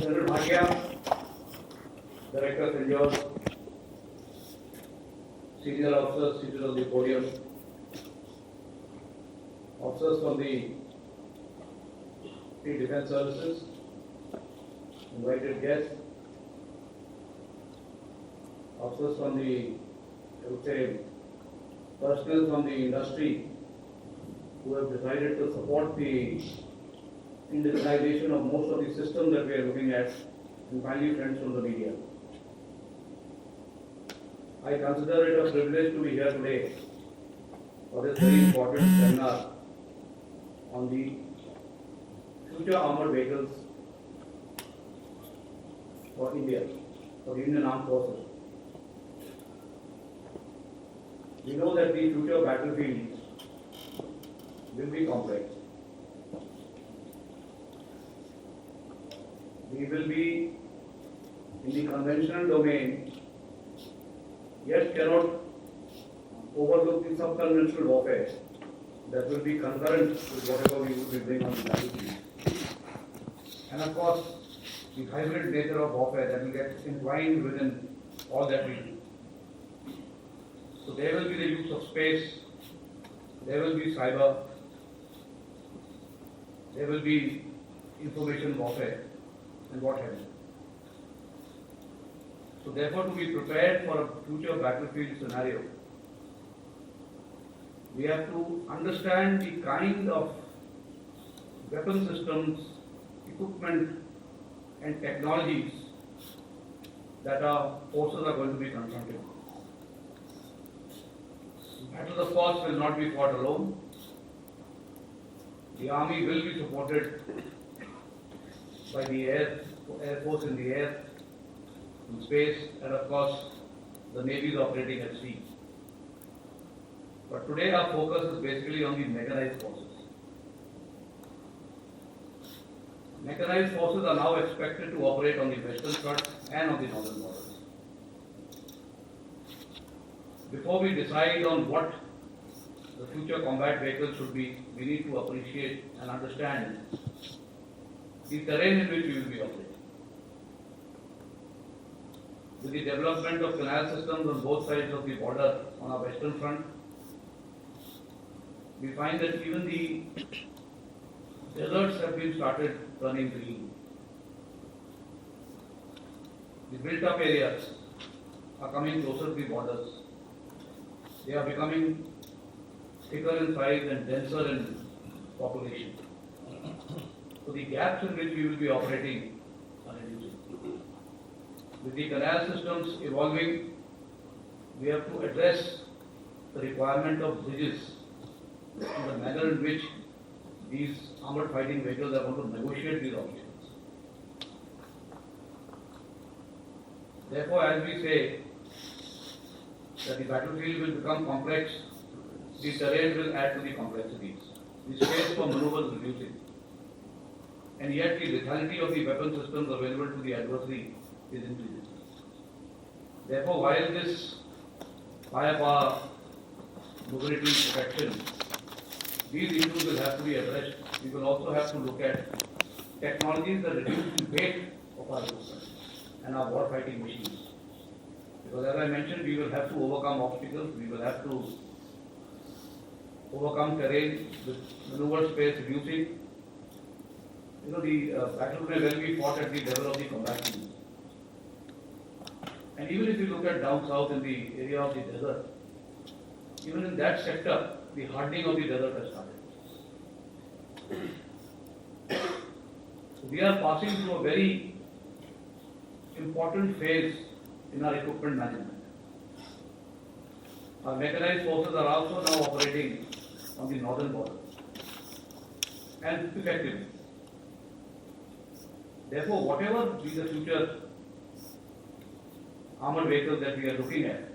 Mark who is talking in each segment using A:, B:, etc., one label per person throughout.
A: General Bhatia, Director St. George, senior officers seated on the podium, officers from the Defence Services, invited guests, officers from the, I would say, personnel from the industry who have decided to support the indigenization of most of the systems that we are looking at, and finally friends from the media. I consider it a privilege to be here today for this very important seminar on the future armored vehicles for India, for the Indian Armed Forces. We know that the future battlefields will be complex. We will be in the conventional domain, yet cannot overlook the sub-conventional warfare that will be concurrent with whatever we will be doing on the battlefield. And of course, the hybrid nature of warfare that will get entwined within all that we do. So there will be the use of space, there will be cyber, there will be information warfare, and what have you. So therefore, to be prepared for a future battlefield scenario, we have to understand the kind of weapon systems, equipment, and technologies that our forces are going to be confronted with. The battle, of course, will not be fought alone. The army will be supported by the Air Force in the air, in space, and of course, the Navy is operating at sea. But today our focus is basically on the mechanized forces. Mechanized forces are now expected to operate on the western front and on the northern borders. Before we decide on what the future combat vehicles should be, we need to appreciate and understand the terrain in which we will be operating. With the development of canal systems on both sides of the border on our western front, we find that even the deserts have been started turning green. The built-up areas are coming closer to the borders. They are becoming thicker in size and denser in population. So the gaps in which we will be operating are reducing. With the canal systems evolving, we have to address the requirement of bridges in the manner in which these armored fighting vehicles are going to negotiate these operations. Therefore, as we say that the battlefield will become complex, the terrain will add to the complexities. The space for maneuver is reducing. And yet the lethality of the weapon systems available to the adversary is increasing. Therefore, while this firepower, mobility, protection, these issues will have to be addressed, we will also have to look at technologies that reduce the weight of our equipment and our war fighting machines. Because as I mentioned, we will have to overcome obstacles, we will have to overcome terrain with maneuver space reducing. The battle may well be fought at the level of the combatants. And even if you look at down south in the area of the desert, even in that sector, the hardening of the desert has started. So we are passing through a very important phase in our equipment management. Our mechanized forces are also now operating on the northern border and effectively. Therefore, whatever be the future armored vehicles that we are looking at,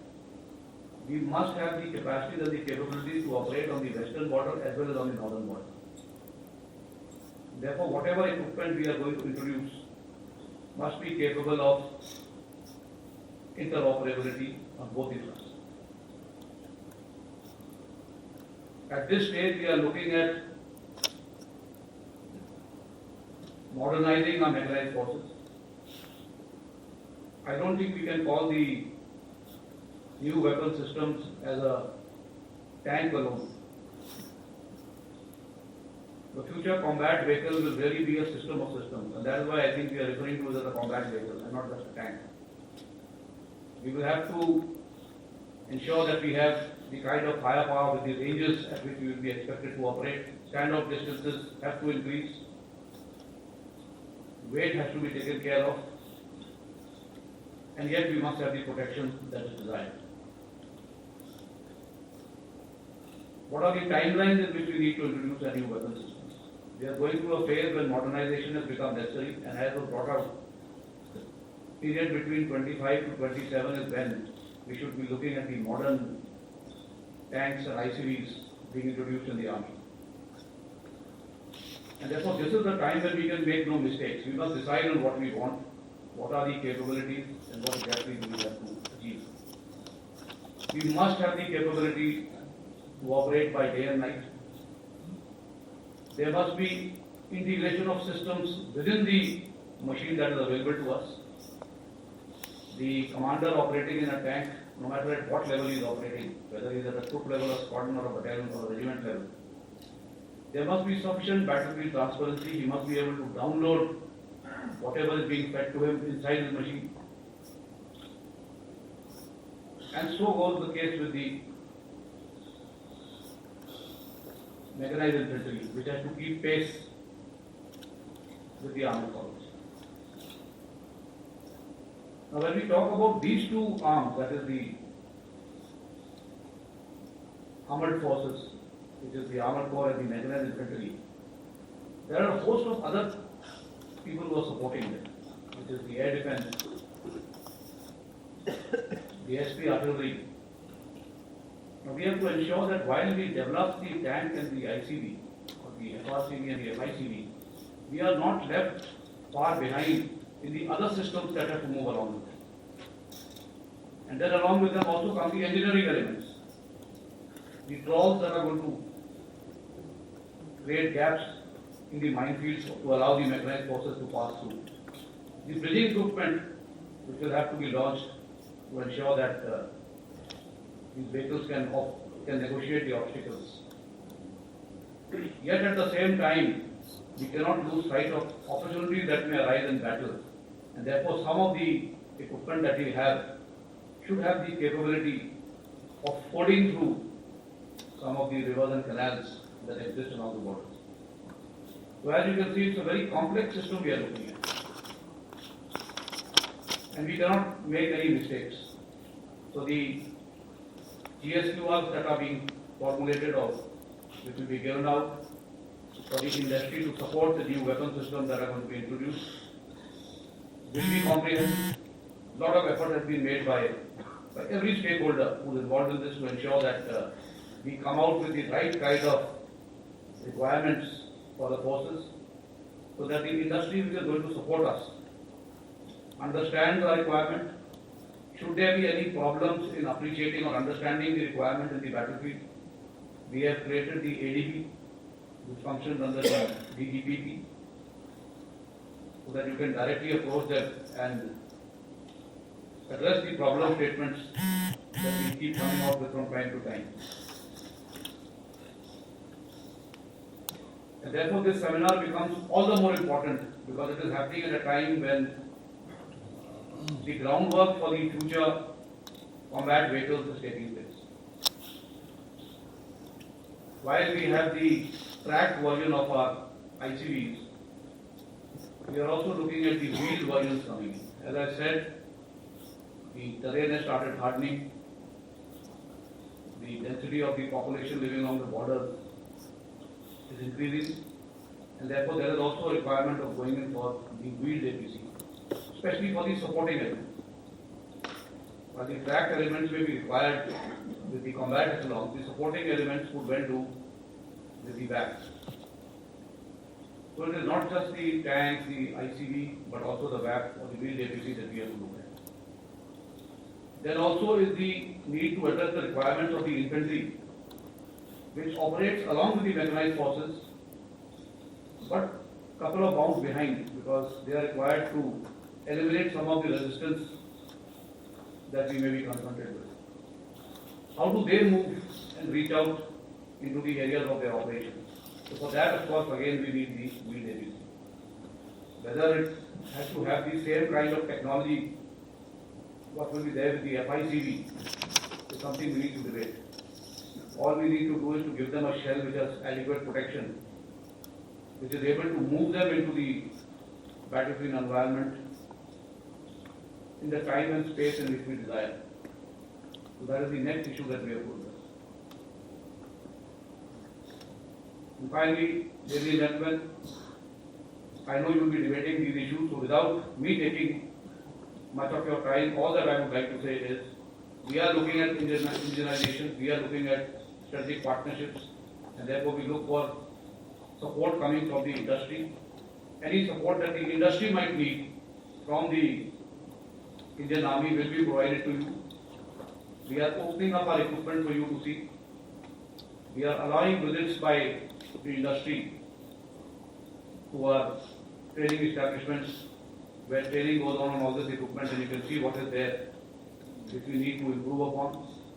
A: we must have the capacity and the capability to operate on the western border as well as on the northern border. Therefore, whatever equipment we are going to introduce must be capable of interoperability on both the fronts. At this stage, we are looking at modernizing our mechanized forces. I don't think we can call the new weapon systems as a tank alone. The future combat vehicle will really be a system of systems, and that is why I think we are referring to it as a combat vehicle and not just a tank. We will have to ensure that we have the kind of firepower with the ranges at which we will be expected to operate. Standoff distances have to increase. Weight has to be taken care of. And yet we must have the protection that is desired. What are the timelines in which we need to introduce our new weapon systems? We are going through a phase when modernization has become necessary, and as was brought out, the period between 25 to 27 is when we should be looking at the modern tanks and ICVs being introduced in the army. And therefore, this is the time when we can make no mistakes. We must decide on what we want, what are the capabilities, and what exactly we have to achieve. We must have the capability to operate by day and night. There must be integration of systems within the machine that is available to us. The commander operating in a tank, no matter at what level he is operating, whether he is at a troop level, a squadron, or a battalion, or a regiment level, there must be sufficient battlefield transparency. He must be able to download whatever is being fed to him inside his machine. And so goes the case with the mechanized infantry, which has to keep pace with the armed forces. Now, when we talk about these two arms, that is the armored forces, which is the armored corps and the mechanized infantry, there are a host of other people who are supporting them, which is the air defense, the SP artillery. Now, we have to ensure that while we develop the tank and the ICV, or the FRCV and the FICV, we are not left far behind in the other systems that have to move along with them. And then along with them also come the engineering elements, the trawls that are going to create gaps in the minefields to allow the mechanized forces to pass through, the bridging equipment which will have to be launched to ensure that these vehicles can negotiate the obstacles. Yet at the same time, we cannot lose sight of opportunities that may arise in battle, and therefore some of the equipment that we have should have the capability of fording through some of the rivers and canals that exist along the borders. So as you can see, it's a very complex system we are looking at, and we cannot make any mistakes. So the GSQRs that are being formulated or which will be given out for the industry to support the new weapon systems that are going to be introduced will be comprehensive. A lot of effort has been made by every stakeholder who is involved in this to ensure that we come out with the right kind of requirements for the forces, so that the industry which is going to support us understands the requirement. Should there be any problems in appreciating or understanding the requirement in the battlefield, we have created the ADB, which functions under the DGPP, so that you can directly approach them and address the problem statements that we keep coming out with from time to time. And therefore, this seminar becomes all the more important because it is happening at a time when the groundwork for the future combat vehicles is taking place. While we have the tracked version of our ICVs, we are also looking at the wheeled versions coming in. As I said, the terrain has started hardening, the density of the population living along the border is increasing, and therefore there is also a requirement of going in for the wheeled APC, especially for the supporting elements. While the tracked elements may be required with the combat echelons, the supporting elements would well do with the VAPs. So it is not just the tanks, the ICV, but also the VAP or the wheeled APC that we have to look at. There also is the need to address the requirements of the infantry, which operates along with the mechanized forces, but a couple of bounds behind, because they are required to eliminate some of the resistance that we may be confronted with. How do they move and reach out into the areas of their operations? So for that, of course, again we need the field agency. Whether it has to have the same kind of technology, what will be there with the FICV, is something we need to debate. All we need to do is to give them a shell which has adequate protection, which is able to move them into the battlefield environment in the time and space in which we desire. So that is the next issue that we have put. And finally, ladies and gentlemen, I know you will be debating these issues, so without me taking much of your time, all that I would like to say is, we are looking at indigenization, we are looking at strategic partnerships, and therefore we look for support coming from the industry. Any support that the industry might need from the Indian Army will be provided to you. We are opening up our equipment for you to see. We are allowing visits by the industry to our training establishments where training goes on all this equipment, and you can see what is there which we need to improve upon.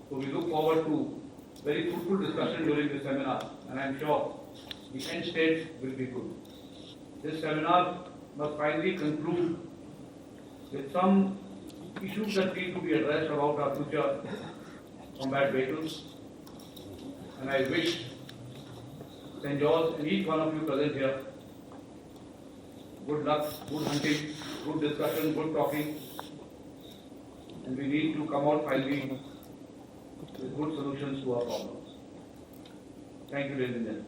A: So we look forward to very fruitful discussion during this seminar, and I am sure the end state will be good. This seminar must finally conclude with some issues that need to be addressed about our future combat vehicles. And I wish St. George and each one of you present here good luck, good hunting, good discussion, good talking. And we need to come out finally with good solutions to our problems. Thank you, ladies and gentlemen.